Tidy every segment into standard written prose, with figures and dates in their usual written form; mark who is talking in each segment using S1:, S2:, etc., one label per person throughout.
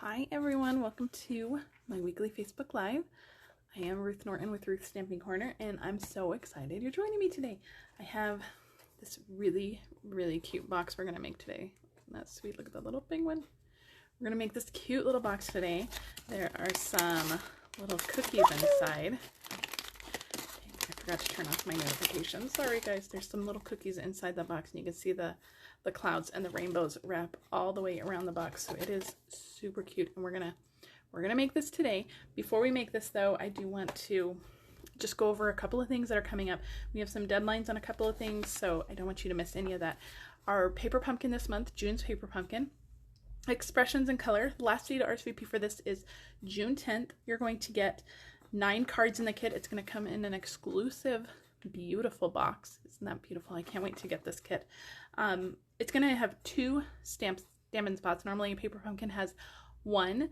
S1: Hi everyone, welcome to my weekly Facebook Live. I am Ruth Norton with Ruth's Stamping Corner, and I'm so excited you're joining me today. I have this really cute box we're going to make today. Isn't that sweet? Look at the little penguin. We're going to make this cute little box today. There are some little cookies inside. I forgot to turn off my notifications. Sorry guys, there's some little cookies inside the box, and you can see the clouds and the rainbows wrap all the way around the box. So it is super cute, and we're gonna make this today. Before we make this though, I do want to just go over a couple of things that are coming up. We have some deadlines on a couple of things, so I don't want you to miss any of that. Our paper pumpkin this month, June's paper pumpkin, expressions in color. The last day to RSVP for this is June 10th. You're going to get 9 cards in the kit. It's going to come in an exclusive, beautiful box. Isn't that beautiful? I can't wait to get this kit. It's going to have 2 stampin' spots. Normally a paper pumpkin has 1.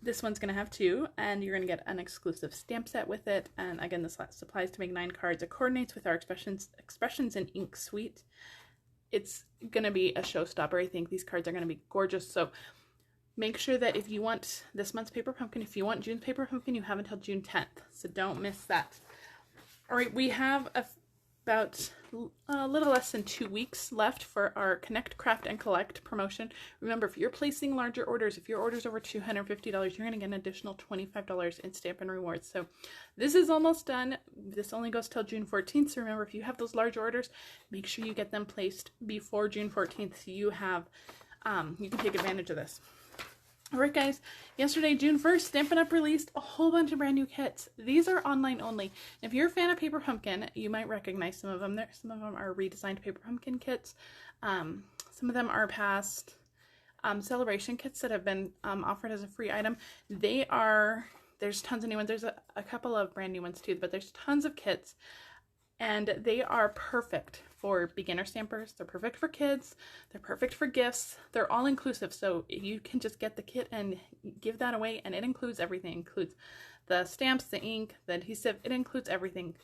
S1: This one's going to have 2, and you're going to get an exclusive stamp set with it. And again, this supplies to make 9 cards. It coordinates with our expressions in ink suite. It's going to be a showstopper. I think these cards are going to be gorgeous. So make sure that if you want this month's paper pumpkin, if you want June's paper pumpkin, you have until June 10th. So don't miss that. All right, we have about a little less than 2 weeks left for our Connect, Craft, and Collect promotion. Remember, if you're placing larger orders, if your order's over $250, you're going to get an additional $25 in Stampin' Rewards. So this is almost done. This only goes till June 14th. So remember, if you have those large orders, make sure you get them placed before June 14th so you have, you can take advantage of this. Alright guys, yesterday, June 1st, Stampin' Up! Released a whole bunch of brand new kits. These are online only. If you're a fan of Paper Pumpkin, you might recognize some of them. Some of them are redesigned Paper Pumpkin kits. Some of them are past celebration kits that have been offered as a free item. There's tons of new ones. There's a couple of brand new ones too, but there's tons of kits. And they are perfect for beginner stampers. They're perfect for kids. They're perfect for gifts. They're all inclusive. So you can just get the kit and give that away. And it includes everything. It includes the stamps, the ink, the adhesive. It includes everything.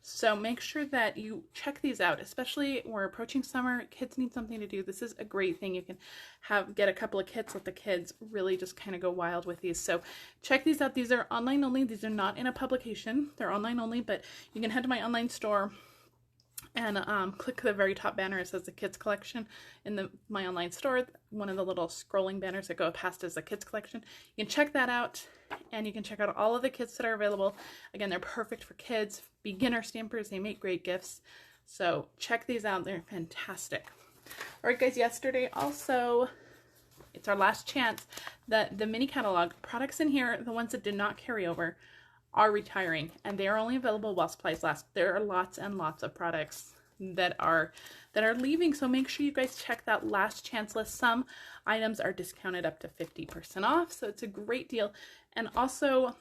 S1: So make sure that you check these out. Especially we're approaching summer. Kids need something to do. This is a great thing. You can get a couple of kits. Let the kids really just kind of go wild with these. So check these out. These are online only. These are not in a publication. They're online only, but you can head to my online store and click the very top banner. It says the kids collection in my online store. One of the little scrolling banners that go past is the kids collection. You can check that out, and you can check out all of the kits that are available. Again, they're perfect for kids, beginner stampers. They make great gifts. So check these out. They're fantastic. All right, guys, yesterday also, it's our last chance that the mini catalog products in here, the ones that did not carry over, are retiring, and they are only available while supplies last. There are lots and lots of products that are leaving, so make sure you guys check that last chance list. Some items are discounted up to 50% off, so it's a great deal. And also,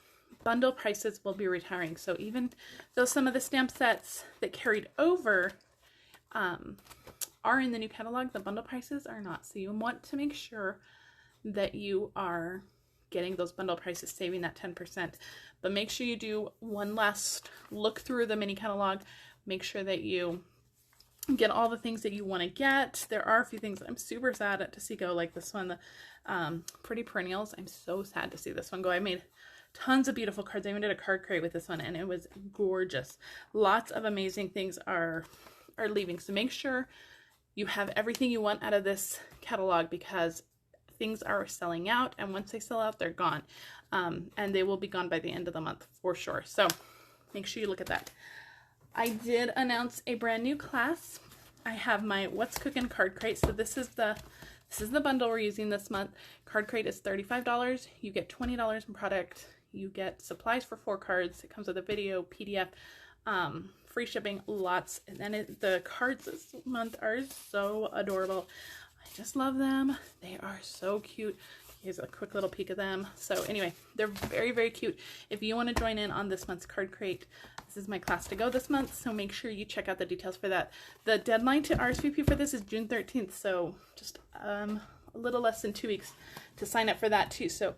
S1: bundle prices will be retiring, so even though some of the stamp sets that carried over are in the new catalog, the bundle prices are not. So you want to make sure that you are getting those bundle prices, saving that 10%. But make sure you do one last look through the mini catalog. Make sure that you get all the things that you want to get. There are a few things I'm super sad to see go, like this one, the Pretty Perennials. I'm so sad to see this one go. I made tons of beautiful cards. I even did a card crate with this one, and it was gorgeous. Lots of amazing things are leaving. So make sure you have everything you want out of this catalog, because things are selling out, and once they sell out, they're gone. And they will be gone by the end of the month for sure. So make sure you look at that. I did announce a brand new class. I have my What's Cookin' card crate. So this is the bundle we're using this month. Card crate is $35. You get $20 in product. You get supplies for 4 cards. It comes with a video, PDF, free shipping, lots. And then the cards this month are so adorable. I just love them. They are so cute. Here's a quick little peek of them. So anyway, they're very cute. If you want to join in on this month's card crate, this is my class to go this month, so make sure you check out the details for that. The deadline to RSVP for this is June 13th, so just a little less than 2 weeks to sign up for that too. So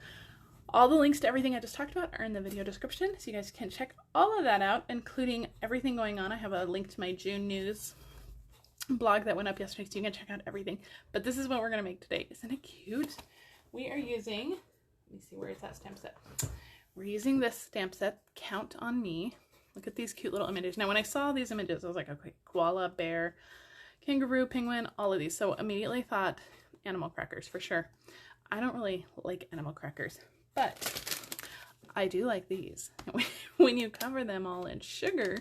S1: all the links to everything I just talked about are in the video description, so you guys can check all of that out, including everything going on. I have a link to my June news blog that went up yesterday, so you can check out everything. But this is what we're going to make today. Isn't it cute? We are using Let me see, where is that stamp set? We're using this stamp set, Count on Me. Look at these cute little images. Now when I saw these images, I was like, okay, koala, bear, kangaroo, penguin, all of these. So immediately thought animal crackers for sure. I don't really like animal crackers, but I do like these. When you cover them all in sugar,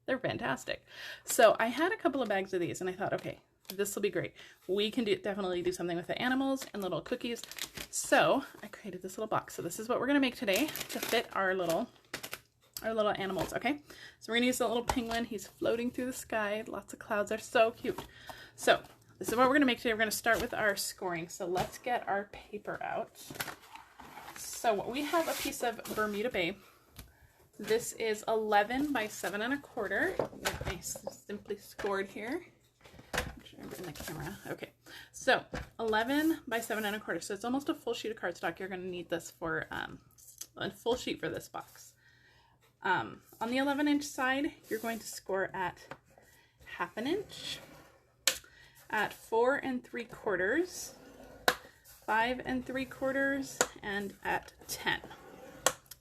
S1: they're fantastic. So I had a couple of bags of these and I thought, okay, this will be great. We can definitely do something with the animals and little cookies. So I created this little box. So this is what we're gonna make today to fit our little animals, okay? So we're gonna use the little penguin. He's floating through the sky. Lots of clouds, are so cute. So this is what we're gonna make today. We're gonna start with our scoring. So let's get our paper out. So we have a piece of Bermuda Bay. This is 11 by 7 1/4. I simply scored here. Make sure I'm in the camera. Okay, so 11 by 7 1/4. So it's almost a full sheet of cardstock. You're going to need this for a full sheet for this box. On the 11-inch side, you're going to score at 1/2 inch, at 4 3/4, 5 3/4, and at 10.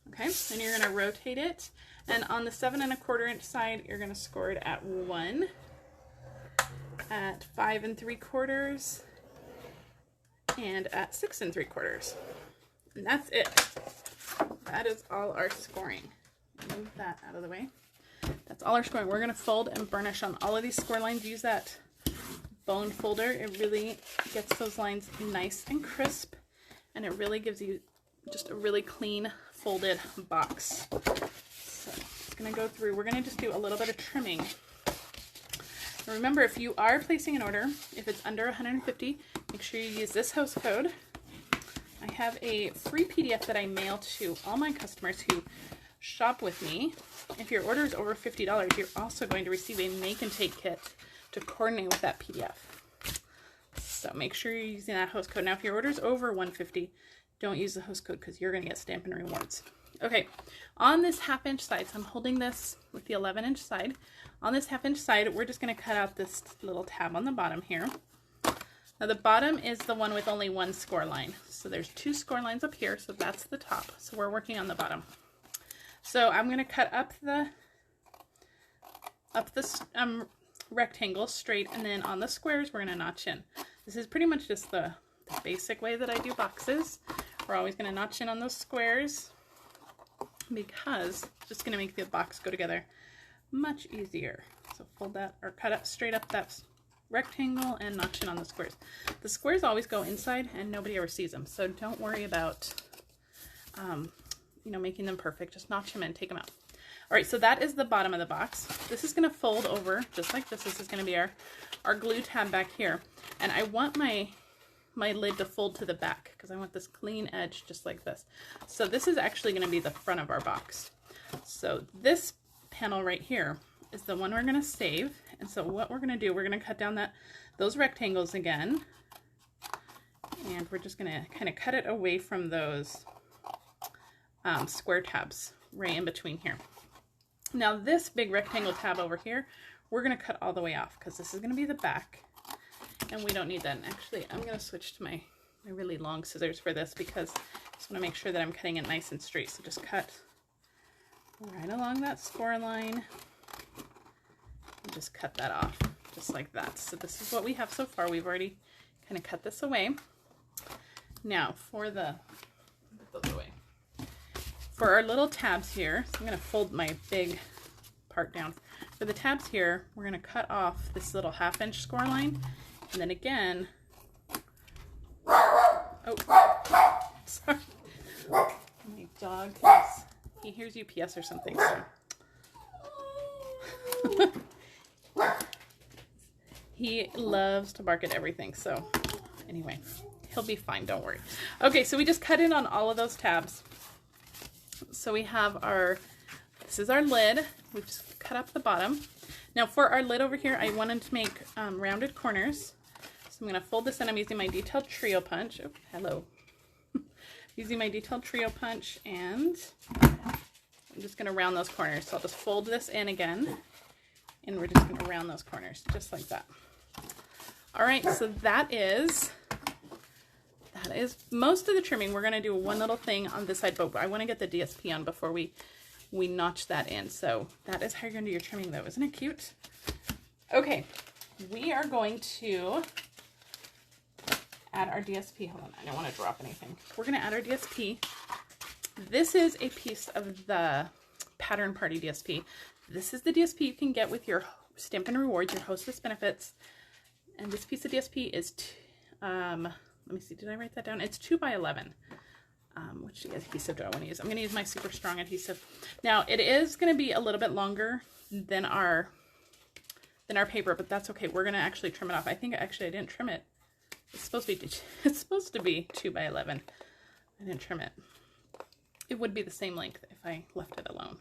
S1: Okay, then you're going to rotate it, and on the 7 1/4 inch side, you're going to score it at 1, at 5 3/4, and at 6 3/4. And that's it. That is all our scoring. Move that out of the way. That's all our scoring. We're going to fold and burnish on all of these score lines. Use that bone folder. It really gets those lines nice and crisp, and it really gives you just a really clean folded box. So it's going to go through. We're going to just do a little bit of trimming. Now remember, if you are placing an order, if it's under 150, make sure you use this host code. I have a free PDF that I mail to all my customers who shop with me. If your order is over $50, you're also going to receive a make and take kit to coordinate with that PDF. So make sure you're using that host code. Now if your order is over $150, don't use the host code because you're going to get Stampin' Rewards. Okay, on this 1/2 inch side, so I'm holding this with the 11-inch side. On this 1/2 inch side, we're just going to cut out this little tab on the bottom here. Now the bottom is the one with only one score line. So there's 2 score lines up here, so that's the top. So we're working on the bottom. So I'm going to cut up the rectangle straight, and then on the squares, we're going to notch in. This is pretty much just the basic way that I do boxes. We're always going to notch in on those squares because it's just going to make the box go together much easier. So fold that, or cut up straight up that rectangle and notch in on the squares. The squares always go inside and nobody ever sees them, so don't worry about you know, making them perfect. Just notch them in, take them out. All right, so that is the bottom of the box. This is going to fold over just like this. This is going to be our glue tab back here, and I want my lid to fold to the back because I want this clean edge just like this. So this is actually going to be the front of our box. So this panel right here is the one we're going to save. And so what we're going to do, we're going to cut down those rectangles again, and we're just going to kind of cut it away from those square tabs right in between here. Now this big rectangle tab over here, we're going to cut all the way off because this is going to be the back. And we don't need that. And actually, I'm going to switch to my really long scissors for this because I just want to make sure that I'm cutting it nice and straight. So just cut right along that score line and just cut that off just like that. So this is what we have so far. We've already kind of cut this away. Now for put those away. For our little tabs here, so I'm going to fold my big part down. For the tabs here, we're going to cut off this little 1/2 inch score line. And then again, oh, sorry, my dog, he hears UPS or something, so. He loves to bark at everything, so anyway, he'll be fine, don't worry. Okay, so we just cut in on all of those tabs. So we have this is our lid. We've just cut up the bottom. Now for our lid over here, I wanted to make rounded corners. So I'm going to fold this in. I'm using my detailed trio punch. Oh, hello. Using my detailed trio punch, and I'm just going to round those corners. So I'll just fold this in again, and we're just going to round those corners just like that. All right, so that is that is most of the trimming. We're going to do one little thing on this side, but I want to get the DSP on before we notch that in. So that is how you're going to do your trimming though. Isn't it cute? Okay, we are going to add our DSP. Hold on, I don't want to drop anything. We're going to add our DSP. This is a piece of the Pattern Party DSP. This is the DSP you can get with your Stampin' Rewards, your Hostess benefits. And this piece of DSP is, let me see, did I write that down? It's 2 by 11. Which adhesive do I want to use? I'm going to use my super strong adhesive. Now, it is going to be a little bit longer than our paper, but that's okay. We're going to actually trim it off. I think actually I didn't trim it. It's supposed to be 2 by 11. I didn't trim it. It would be the same length if I left it alone.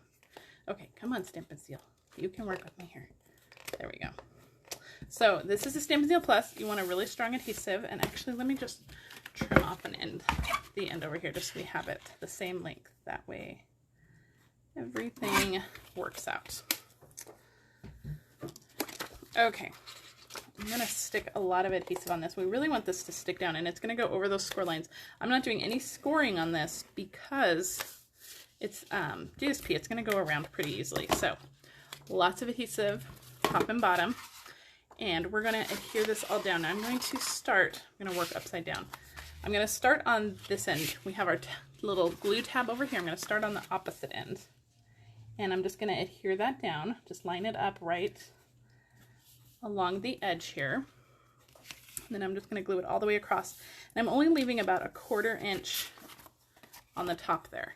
S1: Okay, come on, Stampin' Seal. You can work with me here. There we go. So this is a Stampin' Seal Plus. You want a really strong adhesive, and actually let me just trim off the end over here, just so we have it the same length. That way everything works out. Okay, I'm going to stick a lot of adhesive on this. We really want this to stick down, and it's going to go over those score lines. I'm not doing any scoring on this because it's DSP. It's going to go around pretty easily. So lots of adhesive, top and bottom, and we're going to adhere this all down. Now I'm going to work upside down. I'm going to start on this end. We have our little glue tab over here. I'm going to start on the opposite end, and I'm just going to adhere that down. Just line it up right along the edge here. And then I'm just going to glue it all the way across. And I'm only leaving about a 1/4 inch on the top there.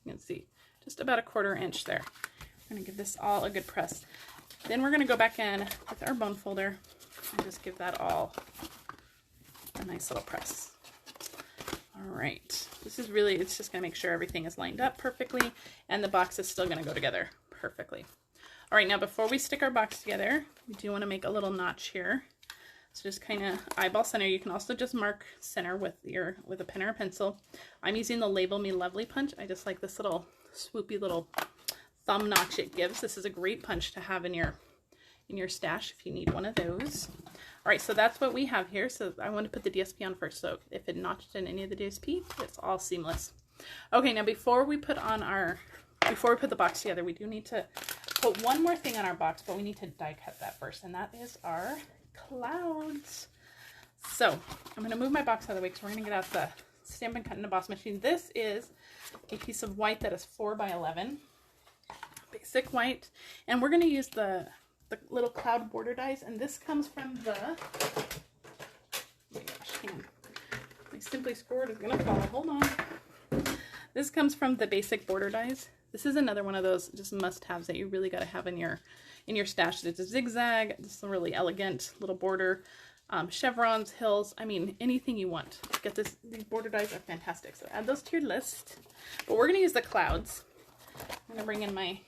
S1: You can see just about a 1/4 inch there. I'm going to give this all a good press. Then we're going to go back in with our bone folder and just give that all a nice little press. All right, this is really, it's just going to make sure everything is lined up perfectly and the box is still going to go together perfectly. All right, now before we stick our box together, we do want to make a little notch here. So just kind of eyeball center. You can also just mark center with a pen or a pencil. I'm using the Label Me Lovely punch. I just like this little swoopy little thumb notch it gives. This is a great punch to have in your stash if you need one of those. All right, so that's what we have here. So I want to put the DSP on first. So if it notched in any of the DSP, it's all seamless. Okay, now before we put the box together, we do need to put one more thing on our box, but we need to die cut that first, and that is our clouds. So I'm going to move my box out of the way because we're going to get out the Stampin' Cut and Emboss machine. This is a piece of white that is 4 by 11, basic white, and we're going to use the little cloud border dies, and this comes from the, oh my gosh, hang on. My Simply Scored is going to fall. Hold on. This comes from the basic border dies. This is another one of those just must-haves that you really got to have in your stash. It's a zigzag, just a really elegant little border, chevrons, hills. I mean, anything you want. Get this. These border dies are fantastic. So add those to your list. But we're going to use the clouds. I'm going to bring in my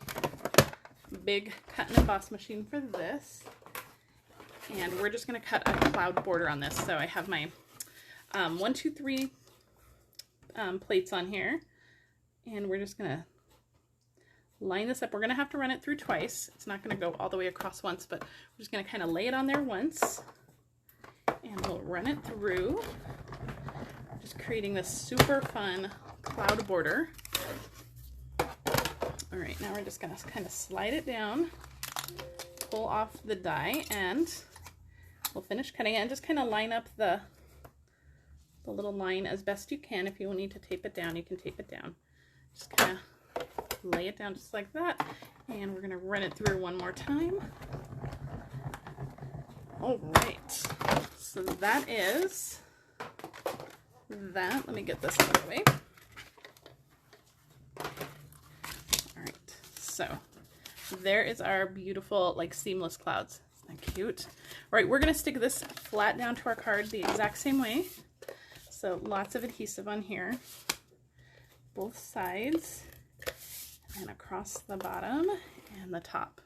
S1: big cut and emboss machine for this, and we're just going to cut a cloud border on this. So I have my 1, 2, 3 plates on here, and we're just going to line this up. We're going to have to run it through twice. It's not going to go all the way across once, but we're just going to kind of lay it on there once, and we'll run it through, just creating this super fun cloud border. All right, now we're just going to kind of slide it down, pull off the die, and we'll finish cutting it, and just kind of line up the little line as best you can. If you need to tape it down, you can tape it down. Just kind of lay it down just like that, and we're going to run it through one more time. All right, so that is that. Let me get this out of the way. So there is our beautiful, like, seamless clouds. Isn't that cute? All right, we're going to stick this flat down to our card the exact same way. So lots of adhesive on here, both sides, and across the bottom and the top.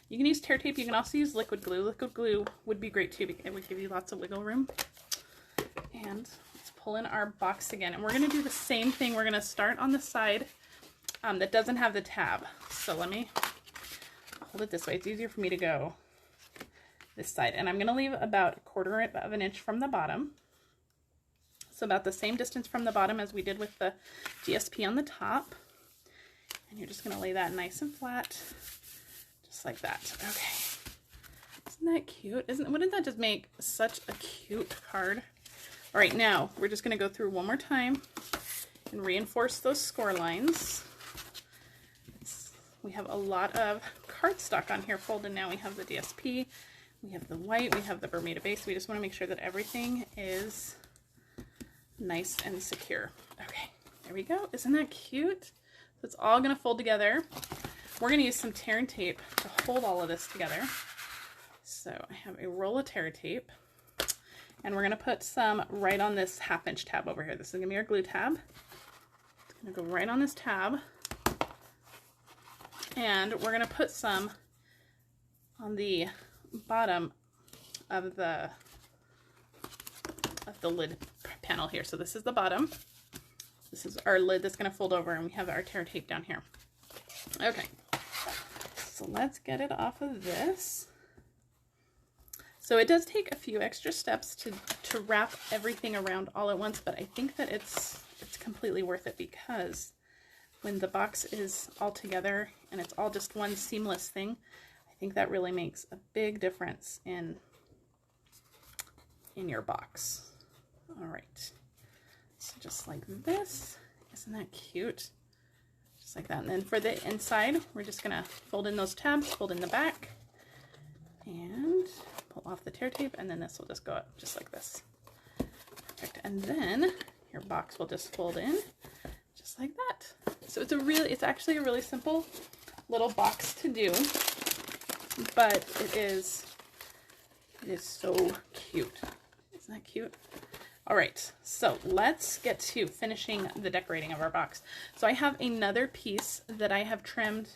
S1: You can use tear tape. You can also use liquid glue. Liquid glue would be great too, because it would give you lots of wiggle room. And let's pull in our box again. And we're going to do the same thing. We're going to start on the side that doesn't have the tab. So let me hold it this way. It's easier for me to go this side. And I'm going to leave about 1/4 of an inch from the bottom. So about the same distance from the bottom as we did with the DSP on the top. And you're just going to lay that nice and flat, just like that. Okay. Isn't that cute? Wouldn't that just make such a cute card? All right, now we're just going to go through one more time and reinforce those score lines. We have a lot of cardstock on here folded now. We have the DSP, we have the white, we have the Bermuda base. We just want to make sure that everything is nice and secure. Okay, there we go. Isn't that cute? So it's all going to fold together. We're going to use some tear and tape to hold all of this together. So I have a roll of tear tape, and we're going to put some right on this 1/2" tab over here. This is going to be our glue tab. It's going to go right on this tab. And we're going to put some on the bottom of the lid panel here. So this is the bottom. This is our lid that's going to fold over, and we have our tear tape down here. Okay, so let's get it off of this. So it does take a few extra steps to wrap everything around all at once, but I think that it's completely worth it, because when the box is all together and it's all just one seamless thing, I think that really makes a big difference in your box. All right, so just like this. Isn't that cute? Just like that. And then for the inside, we're just gonna fold in those tabs, fold in the back, and pull off the tear tape, and then this will just go up just like this. Perfect. And then your box will just fold in just like that. So it's actually a really simple little box to do, but it is so cute. Isn't that cute? All right, so let's get to finishing the decorating of our box. So I have another piece that I have trimmed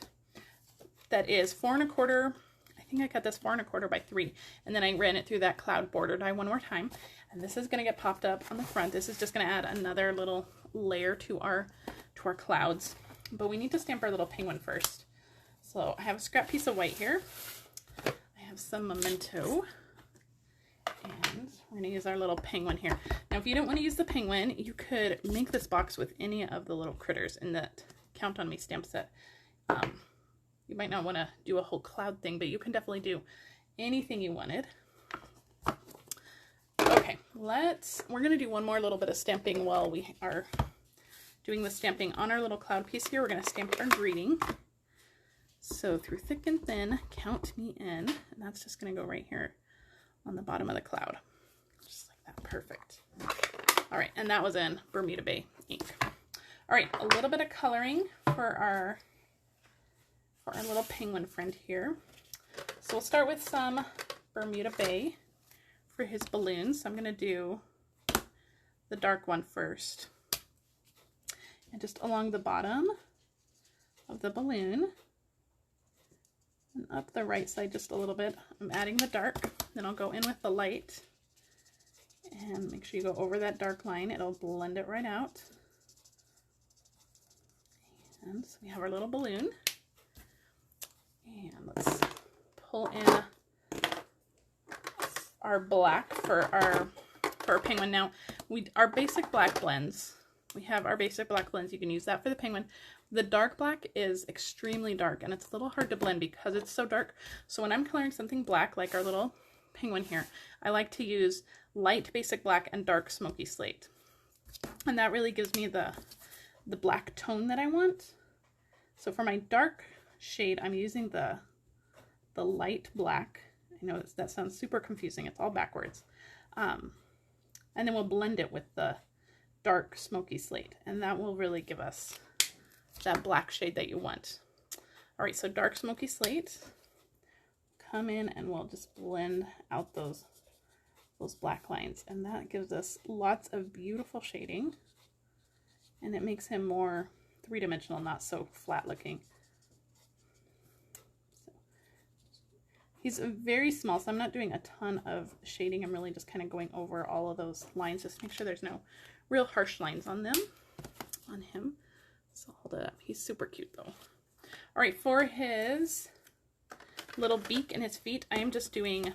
S1: that is 4 1/4. I think I cut this 4 1/4 by 3, and then I ran it through that cloud border die one more time. And this is going to get popped up on the front. This is just going to add another little layer to our clouds. But we need to stamp our little penguin first. So I have a scrap piece of white here. I have some memento. And we're going to use our little penguin here. Now, if you don't want to use the penguin, you could make this box with any of the little critters in that Count On Me stamp set. You might not want to do a whole cloud thing, but you can definitely do anything you wanted. Okay, we're going to do one more little bit of stamping while we are doing the stamping on our little cloud piece here. We're going to stamp our greeting. So through thick and thin, count me in. And that's just going to go right here on the bottom of the cloud. Just like that. Perfect. All right, and that was in Bermuda Bay ink. All right, a little bit of coloring for our little penguin friend here. So we'll start with some Bermuda Bay for his balloons. So I'm going to do the dark one first. And just along the bottom of the balloon and up the right side just a little bit, I'm adding the dark. Then I'll go in with the light and make sure you go over that dark line. It'll blend it right out. And so we have our little balloon. And let's pull in our black for our penguin. Now, our basic black blends. We have our basic black blends. You can use that for the penguin. The dark black is extremely dark, and it's a little hard to blend because it's so dark. So when I'm coloring something black, like our little penguin here, I like to use light basic black and dark smoky slate. And that really gives me the black tone that I want. So for my dark shade, I'm using the light black. I know that sounds super confusing. It's all backwards. And then we'll blend it with the dark smoky slate, and that will really give us that black shade that you want. All right, so dark smoky slate. Come in and we'll just blend out those black lines, and that gives us lots of beautiful shading, and it makes him more three-dimensional, not so flat looking. So, he's very small, so I'm not doing a ton of shading. I'm really just kind of going over all of those lines just to make sure there's no real harsh lines on him. So I'll hold it up. He's super cute though. All right, for his little beak and his feet, I am just doing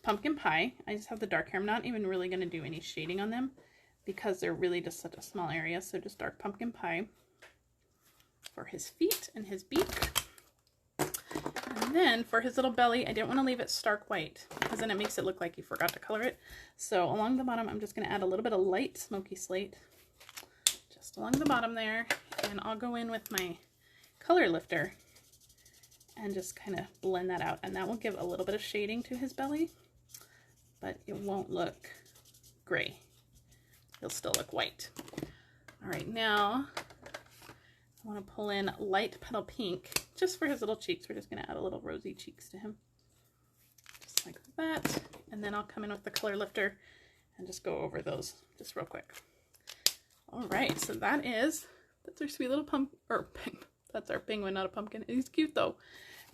S1: pumpkin pie. I just have the dark hair. I'm not even really going to do any shading on them because they're really just such a small area. So just dark pumpkin pie for his feet and his beak. And then for his little belly, I didn't want to leave it stark white because then it makes it look like you forgot to color it. So along the bottom, I'm just going to add a little bit of light smoky slate just along the bottom there. And I'll go in with my color lifter and just kind of blend that out. And that will give a little bit of shading to his belly, but it won't look gray. It'll still look white. All right, now I want to pull in light petal pink just for his little cheeks. We're just going to add a little rosy cheeks to him. Just like that. And then I'll come in with the color lifter and just go over those just real quick. All right, so that's our sweet little that's our penguin, not a pumpkin. He's cute though.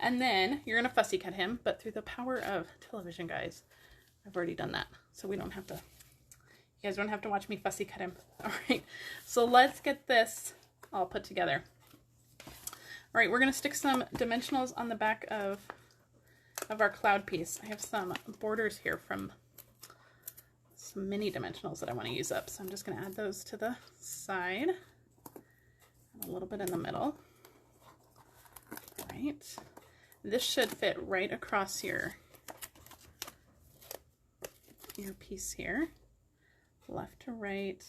S1: And then you're going to fussy cut him, but through the power of television, guys, I've already done that. So we don't have to, you guys don't have to watch me fussy cut him. All right, so let's get this all put together. All right, we're going to stick some dimensionals on the back of our cloud piece. I have some borders here from some mini dimensionals that I want to use up. So I'm just going to add those to the side and a little bit in the middle. All right. This should fit right across your piece here, left to right.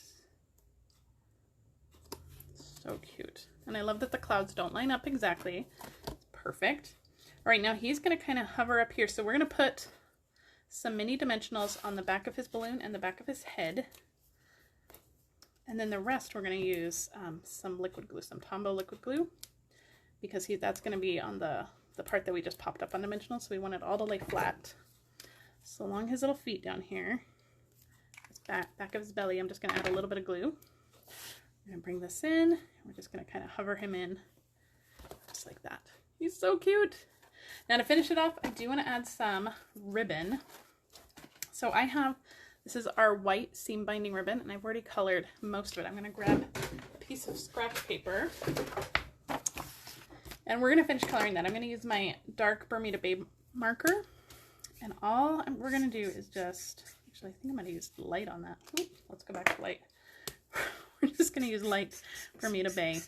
S1: So cute. And I love that the clouds don't line up exactly. It's perfect. All right, now he's going to kind of hover up here. So we're going to put some mini dimensionals on the back of his balloon and the back of his head. And then the rest we're going to use some liquid glue, some Tombow liquid glue, because that's going to be on the part that we just popped up on dimensional. So we want it all to lay flat. So along his little feet down here, his back of his belly, I'm just going to add a little bit of glue. We're going to bring this in. We're just going to kind of hover him in just like that. He's so cute. Now to finish it off, I do want to add some ribbon. So this is our white seam binding ribbon, and I've already colored most of it. I'm going to grab a piece of scratch paper, and we're going to finish coloring that. I'm going to use my dark Bermuda Babe marker, and all we're going to do is just, actually I think I'm going to use light on that. Ooh, let's go back to light. We're just going to use light Bermuda Bay,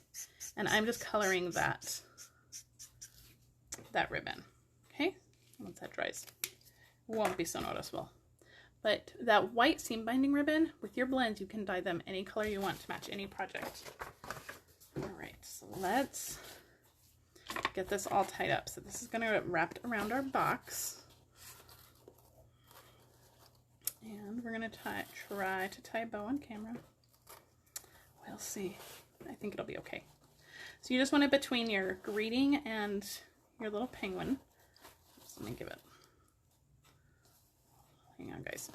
S1: and I'm just coloring that ribbon. Okay, once that dries, it won't be so noticeable. But that white seam binding ribbon, with your blends, you can dye them any color you want to match any project. All right, so let's get this all tied up. So this is going to get wrapped around our box. And we're going to try to tie a bow on camera. We'll see. I think it'll be okay. So you just want it between your greeting and your little penguin. Just let me give it. Hang on, guys.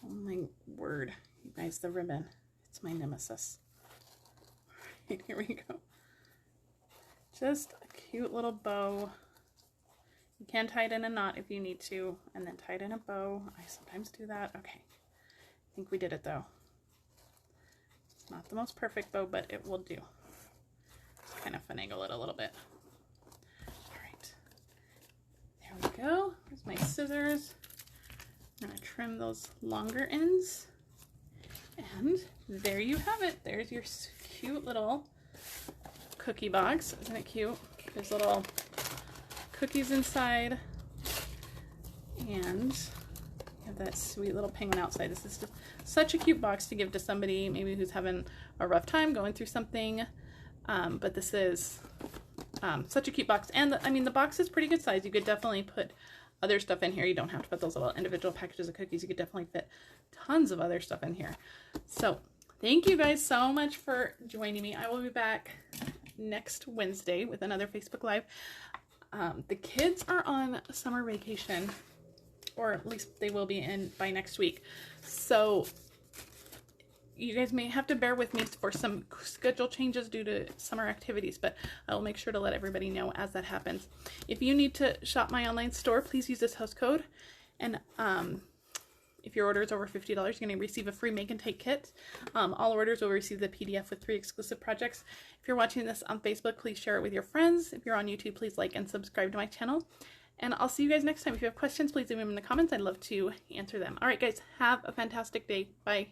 S1: Oh my word. You guys, the ribbon. It's my nemesis. All right, here we go. Just a cute little bow. You can tie it in a knot if you need to, and then tie it in a bow. I sometimes do that. Okay. I think we did it though. It's not the most perfect bow, but it will do. Just kind of finagle it a little bit. All right. There we go. Here's my scissors. I'm going to trim those longer ends. And there you have it. There's your cute little cookie box. Isn't it cute? There's little cookies inside. And you have that sweet little penguin outside. This is just such a cute box to give to somebody maybe who's having a rough time going through something. But this is such a cute box. And I mean, the box is pretty good size. You could definitely put other stuff in here. You don't have to put those little individual packages of cookies. You could definitely fit tons of other stuff in here. So thank you guys so much for joining me. I will be back next Wednesday with another Facebook Live. The kids are on summer vacation, or at least they will be by next week. So you guys may have to bear with me for some schedule changes due to summer activities, but I will make sure to let everybody know as that happens. If you need to shop my online store, please use this host code. And if your order is over $50, you're going to receive a free make and take kit. All orders will receive the PDF with 3 exclusive projects. If you're watching this on Facebook, please share it with your friends. If you're on YouTube, please like and subscribe to my channel. And I'll see you guys next time. If you have questions, please leave them in the comments. I'd love to answer them. All right, guys, have a fantastic day. Bye.